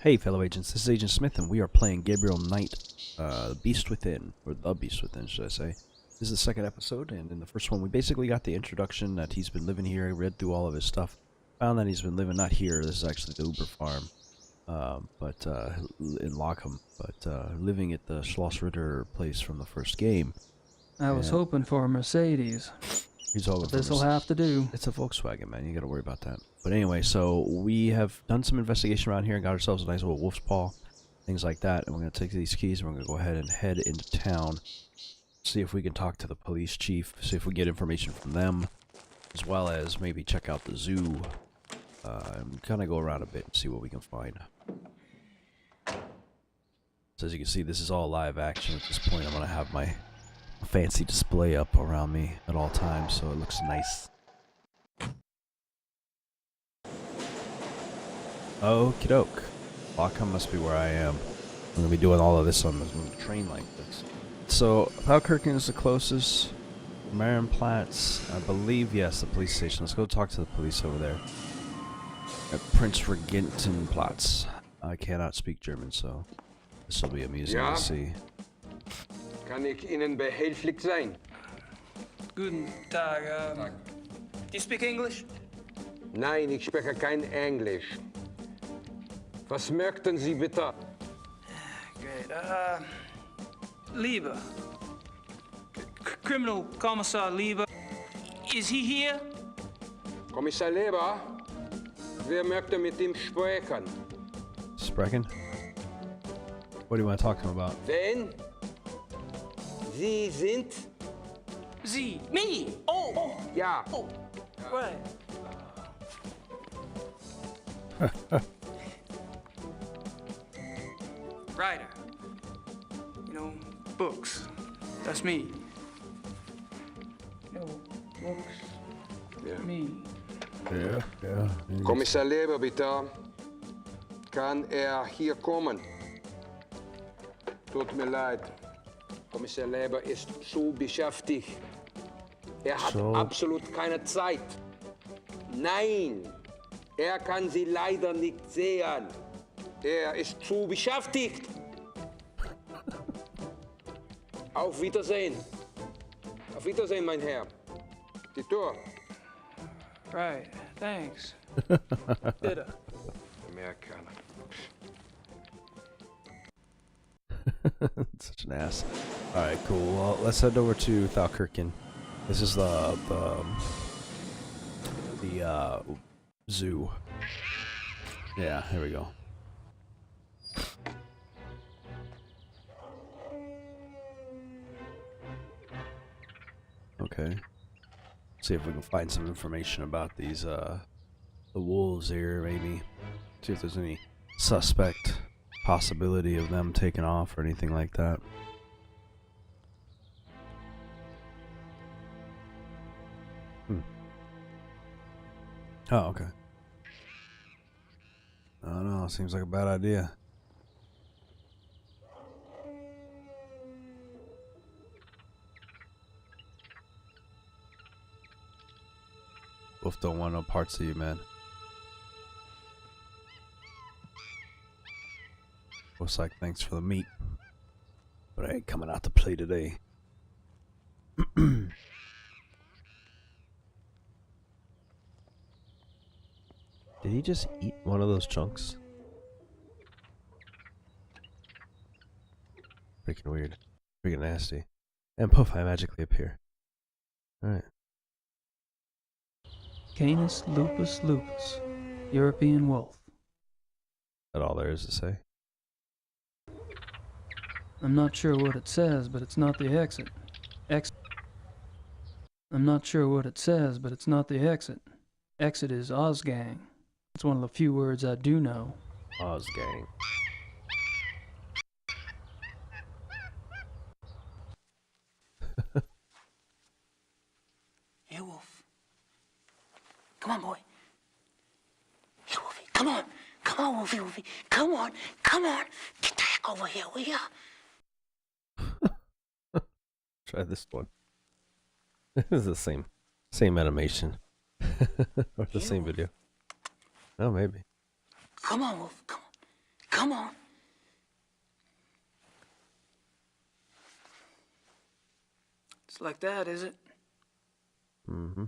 Hey fellow agents, this is Agent Smith and we are playing Gabriel Knight, The Beast Within, or The Beast Within should I say. This is the second episode, and in the first one we basically got the introduction that he's been living here. I read through all of his stuff, found that he's been living not here, this is actually the Uber farm, in Lockham, but living at the Schloss Ritter place from the first game. I was hoping for a Mercedes. He's all over. This'll have to do. It's a Volkswagen, man. You gotta worry about that. But anyway, so we have done some investigation around here and got ourselves a nice little wolf's paw, things like that. And we're gonna take these keys and we're gonna go ahead and head into town, see if we can talk to the police chief, see if we get information from them, as well as maybe check out the zoo, and kind of go around a bit and see what we can find. So as you can see, this is all live action at this point. I'm gonna have my fancy display up around me at all times, so it looks nice. Okie doke. Lockham must be where I am. I'm gonna be doing all of this on the train like this. So Thalkirken is the closest. Marienplatz, I believe, yes, the police station. Let's go talk to the police over there at Prince Regentenplatz. I cannot speak German, so this will be amusing to see. Kann ich Ihnen behilflich sein? Guten Tag. Do you speak English? Nein, ich spreche kein Englisch. Was möchten Sie bitte? Great. Lieber. Criminal Commissar Lieber. Is he here? Kommissar Leber, wer möchte mit ihm sprechen? Sprechen? What do you want to talk to him about? Wen? Sie sind? Sie. Me. Oh. Ja. Oh. Right. Writer. You know, books. That's me. You know, books. Ja. Me. Yeah. Kommissar Leber, bitte. Kann hier kommen? Tut mir leid. Kommissar Leber ist zu beschäftigt. Hat absolut keine Zeit. Nein, kann Sie leider nicht sehen. Ist zu beschäftigt. Auf Wiedersehen. Auf Wiedersehen, mein Herr. Die Tür. Right. Thanks. Bitte. Amerikaner. Such an ass. Alright, cool. Well, let's head over to Thalkirken. This is the zoo. Yeah, here we go. Okay. See if we can find some information about these the wolves here, maybe. See if there's any suspect possibility of them taking off or anything like that. Oh, okay. I don't know, seems like a bad idea. Wolf don't want no parts of you, man. Looks like thanks for the meat, but I ain't coming out to play today. Did he just eat one of those chunks? Freaking weird. Freaking nasty. And poof, I magically appear. Alright. Canis lupus lupus. European wolf. That all there is to say? I'm not sure what it says, but it's not the exit. I'm not sure what it says, but it's not the exit. Exit is Ozgang. It's one of the few words I do know. Ozgang. Hey, Wolf. Come on, boy. Hey, Wolfie, come on. Come on, Wolfie, Wolfie. Come on. Get the heck over here, will ya? Try this one. This is the same animation. Or the same video. Oh, maybe. Come on, Wolf. Come on. Come on. It's like that, is it? Mm-hmm.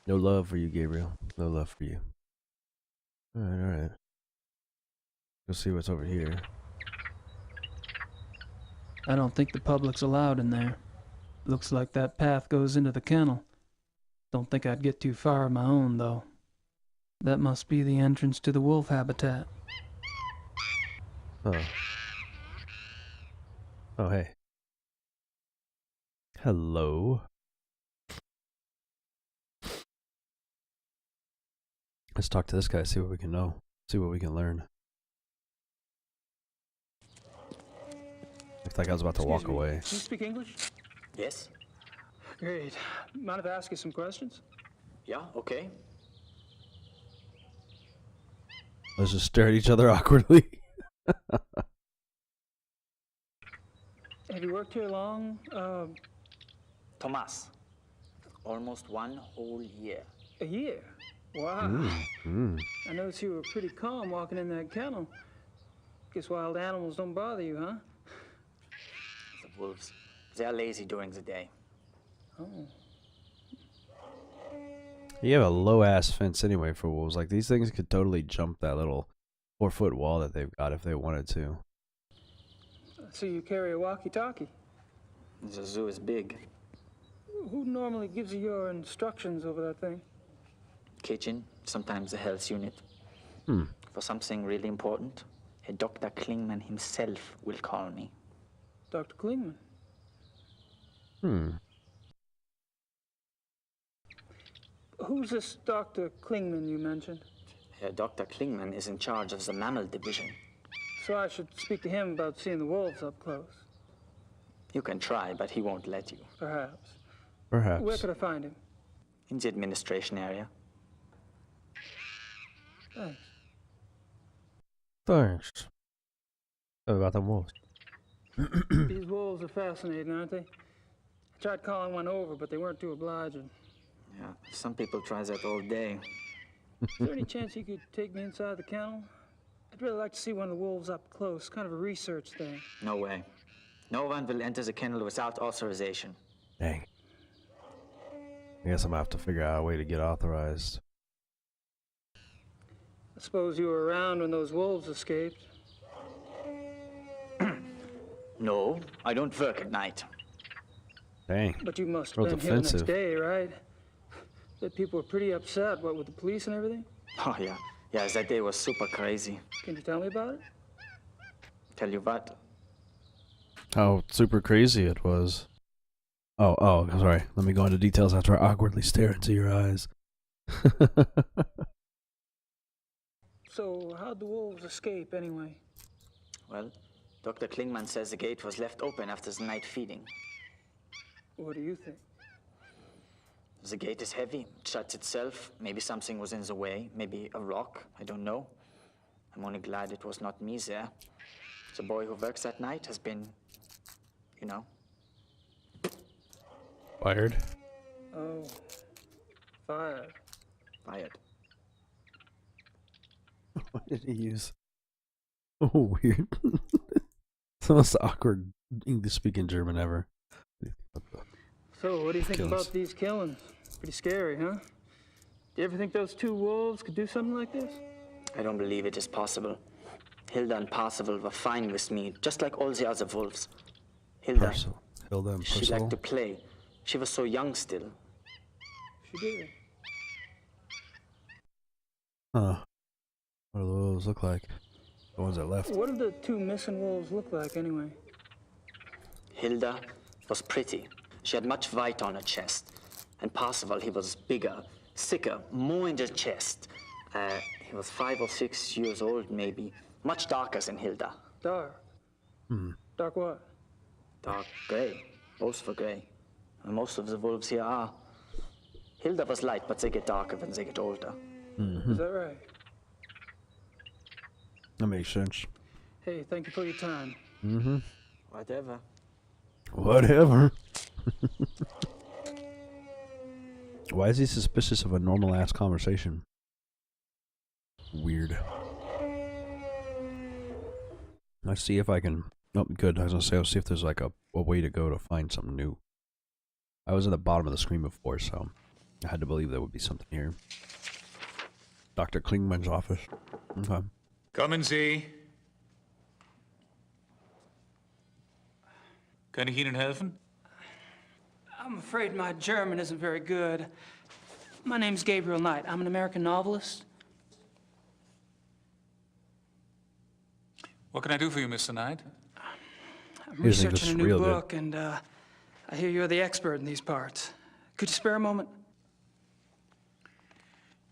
No love for you, Gabriel. No love for you. Alright, alright. We'll see what's over here. I don't think the public's allowed in there. Looks like that path goes into the kennel. Don't think I'd get too far on my own, though. That must be the entrance to the wolf habitat. Oh. Oh, hey. Hello. Let's talk to this guy, see what we can know. See what we can learn. If that guy's about to walk Excuse me, away. Do you speak English? Yes? Great. Mind if I ask you some questions? Yeah, okay. Let's just stare at each other awkwardly. Have you worked here long? Thomas. Almost 1 whole year. A year? Wow. I noticed you were pretty calm walking in that kennel. Guess wild animals don't bother you, huh? The wolves. They're lazy during the day. Oh. You have a low ass fence anyway for wolves. Like, these things could totally jump that little 4-foot wall that they've got if they wanted to. So you carry a walkie-talkie? The zoo is big. Who normally gives you your instructions over that thing? Kitchen, sometimes the health unit. For something really important, a Dr. Clingman himself will call me. Dr. Clingman. Who's this Dr. Clingman you mentioned? Dr. Clingman is in charge of the mammal division. So I should speak to him about seeing the wolves up close. You can try, but he won't let you. Perhaps. Perhaps. Where could I find him? In the administration area. Thanks. Thanks. What about the wolves? These wolves are fascinating, aren't they? I tried calling one over, but they weren't too obliging. Yeah, some people try that all day. Is there any chance you could take me inside the kennel? I'd really like to see one of the wolves up close, kind of a research thing. No way. No one will enter the kennel without authorization. Dang. I guess I'm gonna have to figure out a way to get authorized. I suppose you were around when those wolves escaped. No, I don't work at night. Dang. But you must Real have been here the next defensive. day, right? That people were pretty upset, what, with the police and everything? Oh, yeah. Yeah, that day was super crazy. Can you tell me about it? Tell you what, How super crazy it was. Oh, sorry. Let me go into details after I awkwardly stare into your eyes. So, how'd the wolves escape anyway? well, Dr. Clingman says the gate was left open after the night feeding. What do you think? The gate is heavy, it shuts itself. Maybe something was in the way, maybe a rock, I don't know. I'm only glad it was not me there. The boy who works that night has been, you know. Fired. Oh, fired. Fired. What did he use? Oh, weird. It's the most awkward English-speaking German ever. So, what do you think Killings. about these killings? Pretty scary, huh? Do you ever think those two wolves could do something like this? I don't believe it is possible. Hilda and Parzival were fine with me, just like all the other wolves. Hilda, Hilda and she Percival. liked to play. She was so young still. She did. Huh. What do the wolves look like? The ones that left. What did the two missing wolves look like anyway? Hilda was pretty. She had much white on her chest. And Parzival, he was bigger, thicker, more in the chest. He was 5 or 6 years old, maybe. Much darker than Hilda. Dark. Dark what? Dark gray. Both were gray. And most of the wolves here are. Hilda was light, but they get darker when they get older. Is that right? That makes sense. Hey, thank you for your time. Whatever. Whatever. Why is he suspicious of a normal ass conversation? Weird. Let's see if I can. Oh, good. I was gonna say, I'll see if there's like a way to go to find something new. I was at the bottom of the screen before, so I had to believe there would be something here. Dr. Clingman's office. Okay. Kommen Sie. Kann ich Ihnen helfen? I'm afraid my German isn't very good. My name's Gabriel Knight. I'm an American novelist. What can I do for you, Mr. Knight? I'm Here's English researching a new real good. book, and I hear you're the expert in these parts. Could you spare a moment?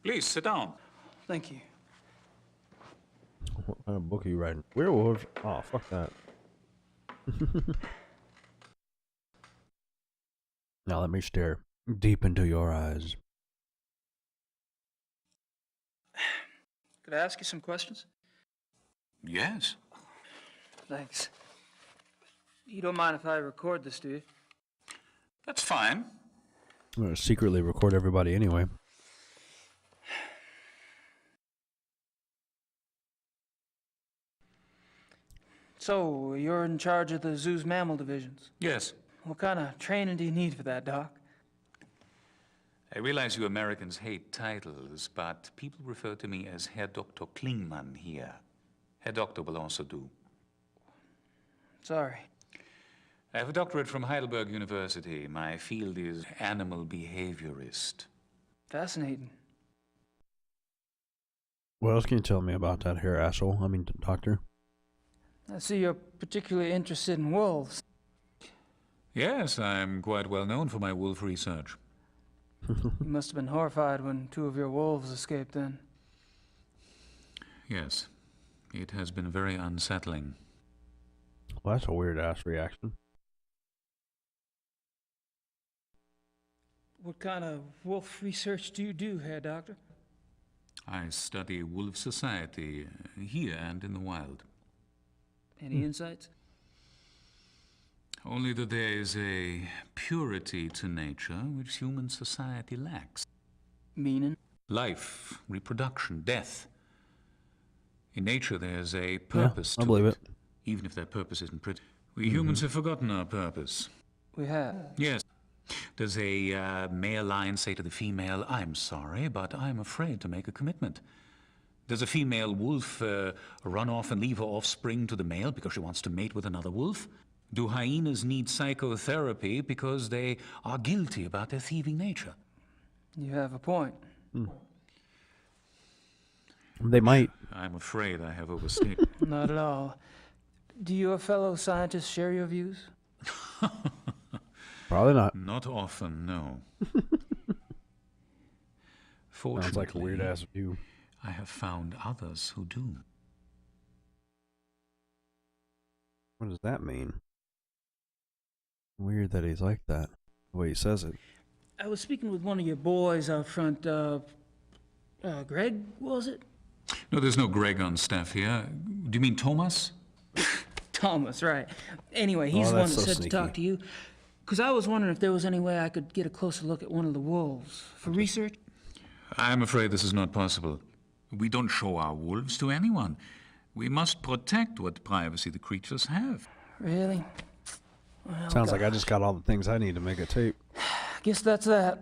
Please, sit down. Thank you. What kind of book are you writing? Werewolves? Oh, fuck that. Now let me stare deep into your eyes. Could I ask you some questions? Yes. Thanks. You don't mind if I record this, do you? That's fine. I'm gonna secretly record everybody anyway. So, you're in charge of the zoo's mammal divisions. Yes. What kind of training do you need for that, Doc? I realize you Americans hate titles, but people refer to me as Herr Dr. Clingman here. Herr Doctor will also do. Sorry. I have a doctorate from Heidelberg University. My field is animal behaviorist. Fascinating. What else can you tell me about that here, asshole? I mean, doctor. I see you're particularly interested in wolves. Yes, I'm quite well known for my wolf research. You must have been horrified when 2 of your wolves escaped then. Yes, it has been very unsettling. Well, that's a weird ass reaction. What kind of wolf research do you do, Herr Doctor? I study wolf society here and in the wild. Any insights? Only that there is a purity to nature which human society lacks. Meaning? Life, reproduction, death. In nature there's a purpose I to believe it. even if that purpose isn't pretty. We humans have forgotten our purpose. We have. Yes. Does a male lion say to the female, "I'm sorry, but I'm afraid to make a commitment"? Does a female wolf run off and leave her offspring to the male because she wants to mate with another wolf? Do hyenas need psychotherapy because they are guilty about their thieving nature? You have a point. They might. I'm afraid I have overstated. Not at all. Do your fellow scientists share your views? Probably not. Not often, no. Fortunately, Sounds like a weird ass view. I have found others who do. What does that mean? Weird that he's like that. The way he says it. I was speaking with one of your boys out front, Greg, was it? No, there's no Greg on staff here. Do you mean Thomas? Thomas, right. Anyway, he's the one that's that so said sneaky. to talk to you. Because I was wondering if there was any way I could get a closer look at one of the wolves for research. I'm afraid this is not possible. We don't show our wolves to anyone. We must protect what privacy the creatures have. Really? Well, Sounds like I just got all the things I need to make a tape. I guess that's that.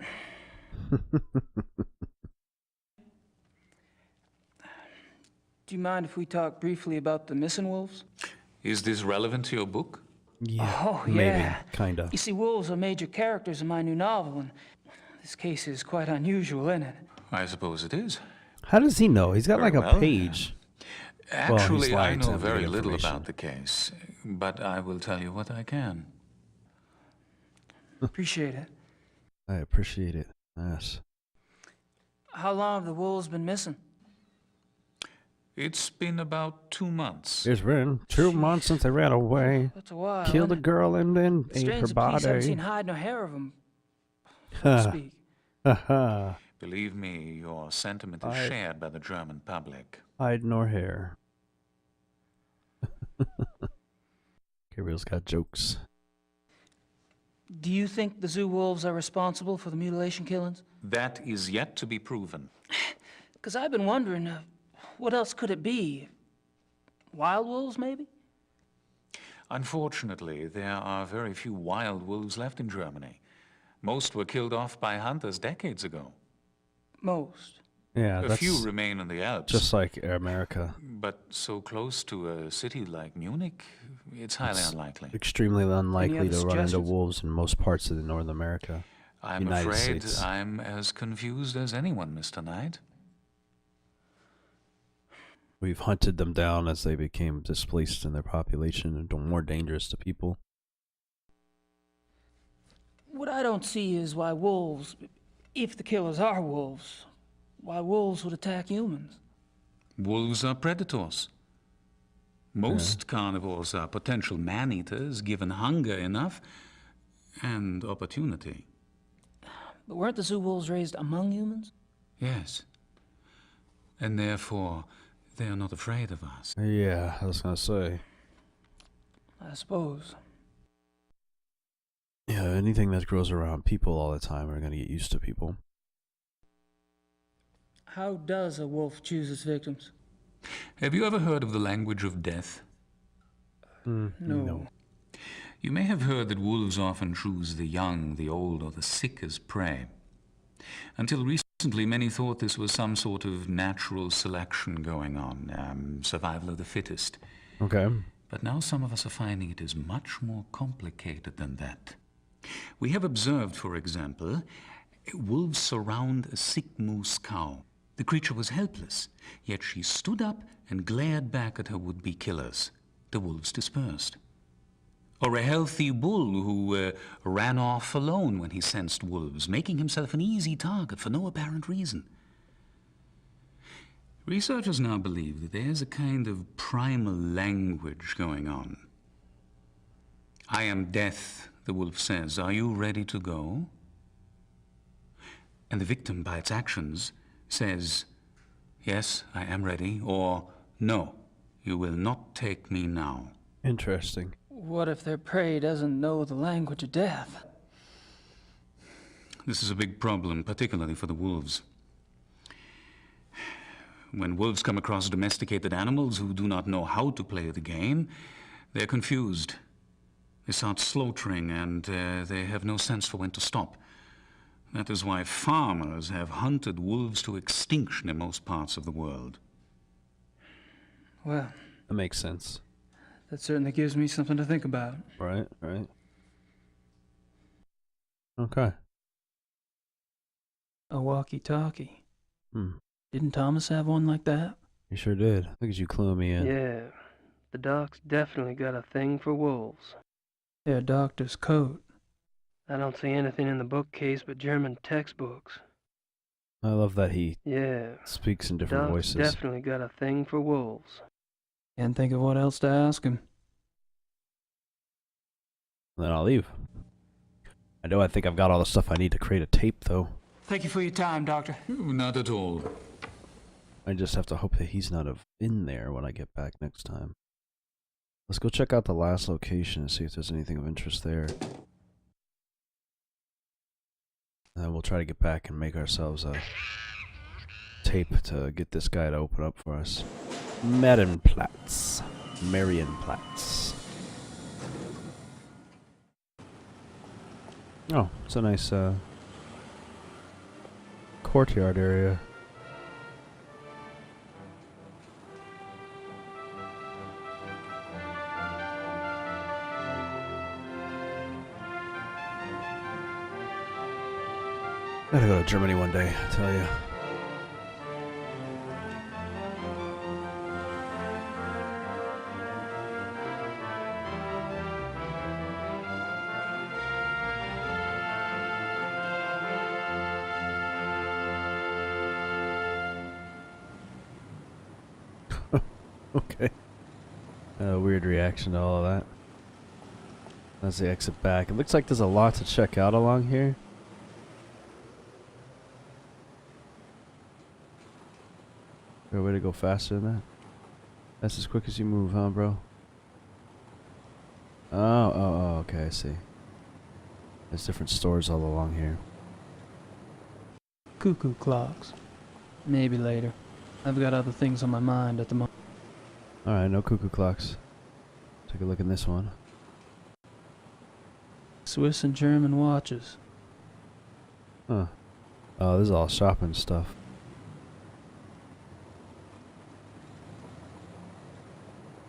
Do you mind if we talk briefly about the missing wolves? Is this relevant to your book? Yeah. Oh, maybe. yeah. Kinda. You see, wolves are major characters in my new novel, and this case is quite unusual, isn't it? I suppose it is. How does he know? He's got Very like a well. page. Well, he's Actually, I lying to know him to very get little information. about the case, but I will tell you what I can. Appreciate it. I appreciate it. Yes. How long have the wolves been missing? It's been about 2 months. It's been 2 months since they ran away. That's a while. Killed a isn't it? girl and then ate Strange her the police haven't seen body. hide nor hair of them, so to Ha speak. ha. Believe me, your sentiment is I- shared by the German public. Hide nor hair. Gabriel's got jokes. Do you think the zoo wolves are responsible for the mutilation killings? That is yet to be proven. Because I've been wondering, what else could it be? Wild wolves, maybe? Unfortunately, there are very few wild wolves left in Germany. Most were killed off by hunters decades ago. Most. Yeah, A that's few remain in the Alps. just like America. But so close to a city like Munich, it's highly unlikely. Extremely unlikely other to run into suggestions? wolves in most parts of North America. I'm United afraid States. I'm as confused as anyone, Mr. Knight. We've hunted them down as they became displaced in their population and more dangerous to people. What I don't see is why wolves, if the killers are wolves, why wolves would attack humans. Wolves are predators. Most carnivores are potential man-eaters given hunger enough and opportunity. But weren't the zoo wolves raised among humans? Yes. And therefore, they are not afraid of us. Yeah, I was gonna say. I suppose. Yeah, anything that grows around people all the time are gonna get used to people. How does a wolf choose its victims? Have you ever heard of the language of death? No. You may have heard that wolves often choose the young, the old, or the sick as prey. Until recently, many thought this was some sort of natural selection going on, survival of the fittest. Okay. But now some of us are finding it is much more complicated than that. We have observed, for example, wolves surround a sick moose cow. The creature was helpless, yet she stood up and glared back at her would-be killers. The wolves dispersed. Or a healthy bull who ran off alone when he sensed wolves, making himself an easy target for no apparent reason. Researchers now believe that there's a kind of primal language going on. I am death, the wolf says. Are you ready to go? And the victim, by its actions, says, yes, I am ready, or no, you will not take me now. Interesting. What if their prey doesn't know the language of death? This is a big problem, particularly for the wolves. When wolves come across domesticated animals who do not know how to play the game, they're confused. They start slaughtering and they have no sense for when to stop. That is why farmers have hunted wolves to extinction in most parts of the world. Well, That makes sense. that certainly gives me something to think about. Right, right. Okay. A walkie-talkie. Hmm. Didn't Thomas have one like that? You sure did. Look at you cluing me in. Yeah, the doc's definitely got a thing for wolves. Their doctor's coat. I don't see anything in the bookcase but German textbooks. I love that he Yeah, speaks in different doc's voices. definitely got a thing for wolves. Can't think of what else to ask him. Then I'll leave. I think I've got all the stuff I need to create a tape, though. Thank you for your time, Doctor. Not at all. I just have to hope that he's not in there when I get back next time. Let's go check out the last location and see if there's anything of interest there. And then we'll try to get back and make ourselves a tape to get this guy to open up for us. Marienplatz. Oh, it's a nice courtyard area. Gotta go to Germany one day, I tell you. Okay. Weird reaction to all of that. That's the exit back. It looks like there's a lot to check out along here. Is there a way to go faster than that? That's as quick as you move, huh, bro? Oh, okay, I see. There's different stores all along here. Cuckoo clocks. Maybe later. I've got other things on my mind at the moment. Alright, no cuckoo clocks. Take a look in this one. Swiss and German watches. Huh. Oh, this is all shopping stuff.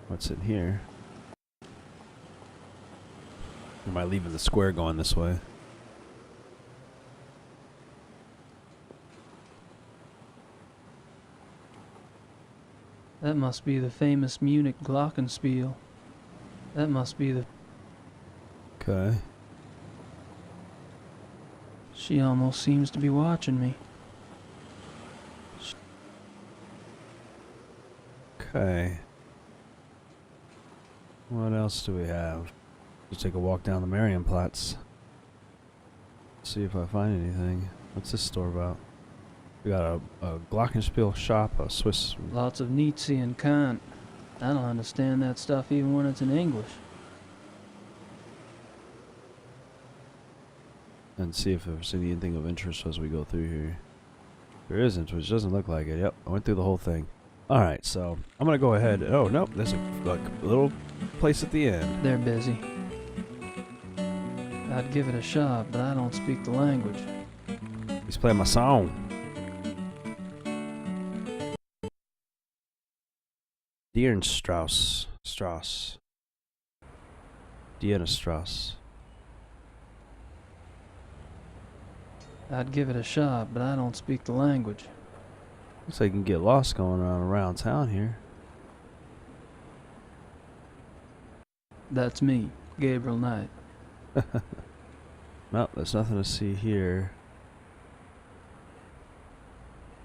What's in here? Am I leaving the square going this way? That must be the famous Munich glockenspiel. That must be the... Okay. She almost seems to be watching me. Okay. What else do we have? Just take a walk down the Marienplatz. See if I find anything. What's this store about? We got a glockenspiel shop, a Swiss... Lots of Nietzsche and Kant. I don't understand that stuff even when it's in English. And see if there's anything of interest as we go through here. There isn't, which doesn't look like it. Yep, I went through the whole thing. Alright, so I'm gonna go ahead. Oh, nope, there's a little place at the end. They're busy. I'd give it a shot, but I don't speak the language. He's playing my song. Dierenstrasse. Dierenstrasse. I'd give it a shot, but I don't speak the language. Looks like you can get lost going around town here. That's me, Gabriel Knight. No, there's nothing to see here.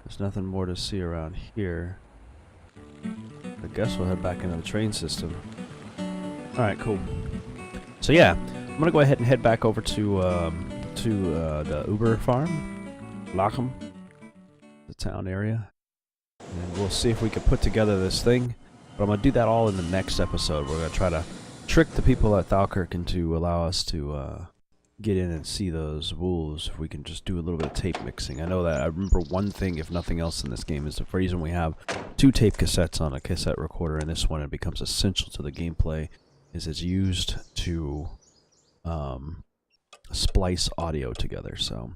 There's nothing more to see around here. I guess we'll head back into the train system. Alright, cool. So yeah, I'm gonna go ahead and head back over to the Uber farm, Lachem, the town area, and we'll see if we can put together this thing. But I'm gonna do that all in the next episode. We're gonna try to trick the people at Thalkirken to allow us to get in and see those wolves. If we can just do a little bit of tape mixing. I know that I remember one thing, if nothing else, in this game is the reason we have 2 tape cassettes on a cassette recorder. In this one, it becomes essential to the gameplay. Is it's used to splice audio together. So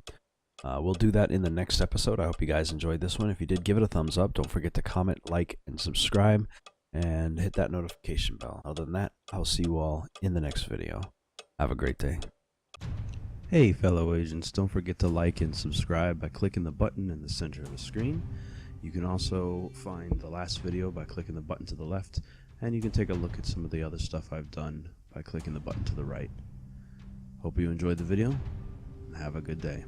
we'll do that in the next episode. I hope you guys enjoyed this one. If you did, give it a thumbs up. Don't forget to comment, like, and subscribe, and hit that notification bell. Other than that, I'll see you all in the next video. Have a great day. Hey fellow agents, don't forget to like and subscribe by clicking the button in the center of the screen. You can also find the last video by clicking the button to the left, and you can take a look at some of the other stuff I've done by clicking the button to the right. Hope you enjoyed the video, and have a good day.